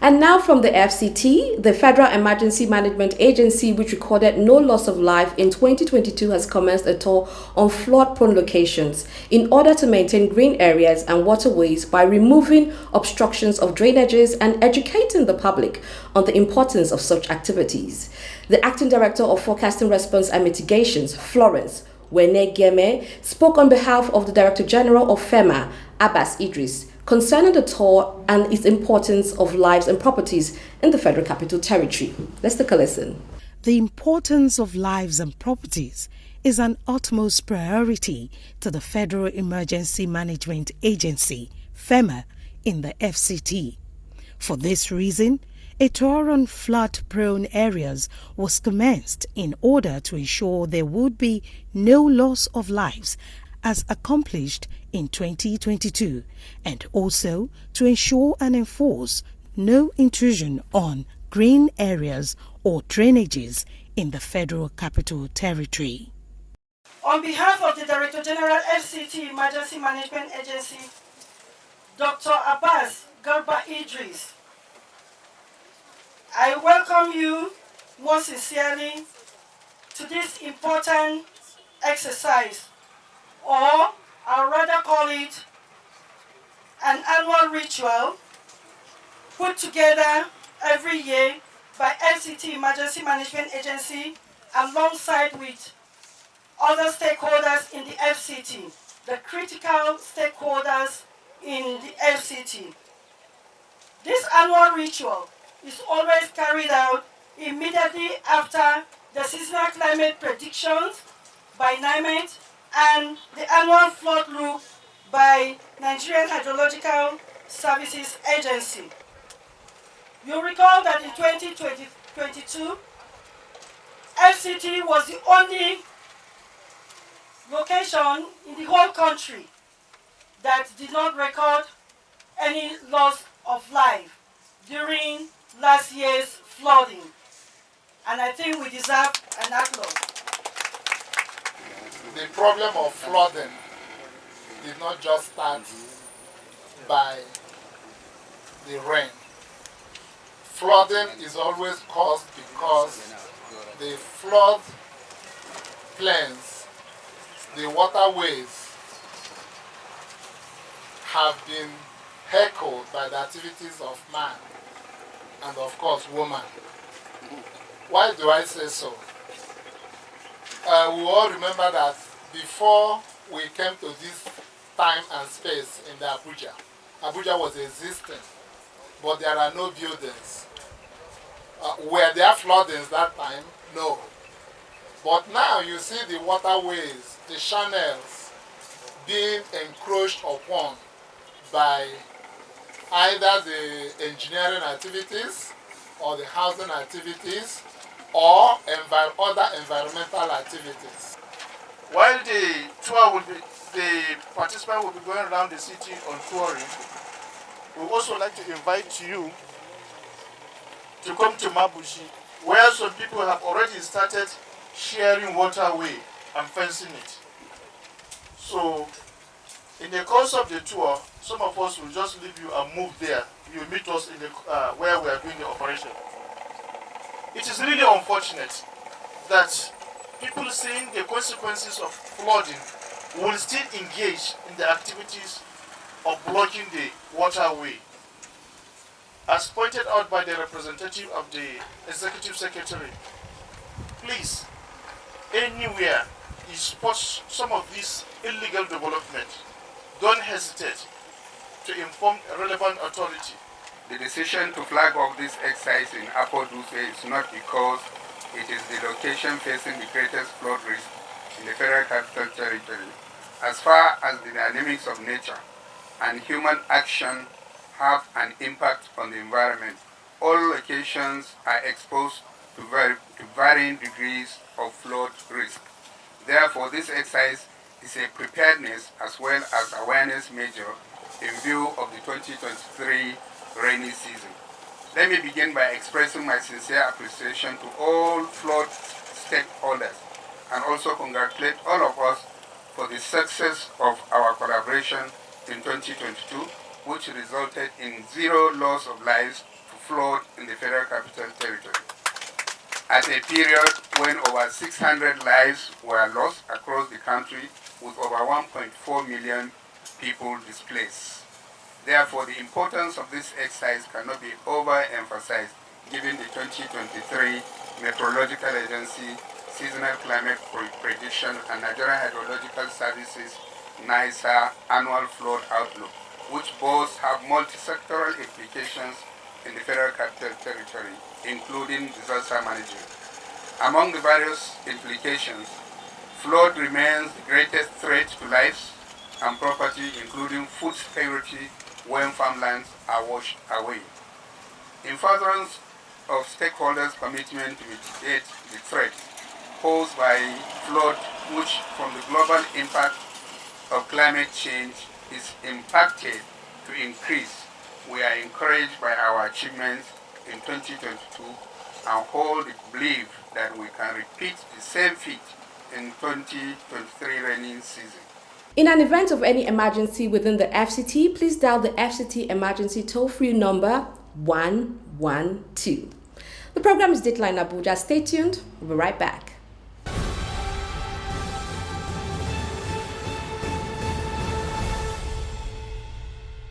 And now from the FCT, the Federal Emergency Management Agency, which recorded no loss of life in 2022, has commenced a tour on flood-prone locations in order to maintain green areas and waterways by removing obstructions of drainages and educating the public on the importance of such activities. The Acting Director of Forecasting Response and Mitigations, Florence Wenegeme, spoke on behalf of the Director General of Fema, Abbas Idris, concerning the tour and its importance of lives and properties in the Federal Capital Territory. Let's take a listen. The importance of lives and properties is an utmost priority to the Federal Emergency Management Agency, FEMA, in the FCT. For this reason, a tour on flood-prone areas was commenced in order to ensure there would be no loss of lives as accomplished in 2022, and also to ensure and enforce no intrusion on green areas or drainages in the Federal Capital Territory. On behalf of the Director General FCT Emergency Management Agency, Dr. Abbas Garba Idris, I welcome you most sincerely to this important exercise, or I'll rather call it an annual ritual put together every year by FCT Emergency Management Agency alongside with other stakeholders in the FCT, the critical stakeholders in the FCT. This annual ritual is always carried out immediately after the seasonal climate predictions by NIMET and the annual flood look by Nigerian Hydrological Services Agency. You recall that in 2022, FCT was the only location in the whole country that did not record any loss of life during last year's flooding. And I think we deserve an applause. The problem of flooding did not just start by the rain. Flooding is always caused because the flood plains, the waterways, have been heckled by the activities of man and of course woman. Why do I say so? We all remember that before we came to this time and space in the Abuja was existing, but there are no buildings. Were there floodings that time? No. But now you see the waterways, the channels being encroached upon by either the engineering activities or the housing activities or other environmental activities. While the participant will be going around the city on touring, we also like to invite you to come to Mabushi, where some people have already started sharing waterway and fencing it. So, in the course of the tour, some of us will just leave you and move there. You will meet us in the where we are doing the operation. It is really unfortunate that people seeing the consequences of flooding will still engage in the activities of blocking the waterway. As pointed out by the representative of the Executive Secretary, please, anywhere you spot some of this illegal development, don't hesitate to inform a relevant authority. The decision to flag off this exercise in Upper Duse is not because it is the location facing the greatest flood risk in the Federal Capital Territory. As far as the dynamics of nature and human action have an impact on the environment, all locations are exposed to varying degrees of flood risk. Therefore, this exercise is a preparedness as well as awareness measure in view of the 2023 rainy season. Let me begin by expressing my sincere appreciation to all flood stakeholders and also congratulate all of us for the success of our collaboration in 2022, which resulted in zero loss of lives to flood in the Federal Capital Territory, at a period when over 600 lives were lost across the country, with over 1.4 million people displaced. Therefore, the importance of this exercise cannot be overemphasized given the 2023 Meteorological Agency Seasonal Climate Prediction and Nigerian Hydrological Services NISA Annual Flood Outlook, which both have multi-sectoral implications in the Federal Capital Territory, including disaster management. Among the various implications, flood remains the greatest threat to lives and property, including food security when farmlands are washed away. In furtherance of stakeholders' commitment to mitigate the threat posed by flood, which from the global impact of climate change is impacted to increase, we are encouraged by our achievements in 2022 and hold the belief that we can repeat the same feat in 2023 rainy season. In an event of any emergency within the FCT, please dial the FCT emergency toll-free number 112. The program is Dateline Abuja. Stay tuned. We'll be right back.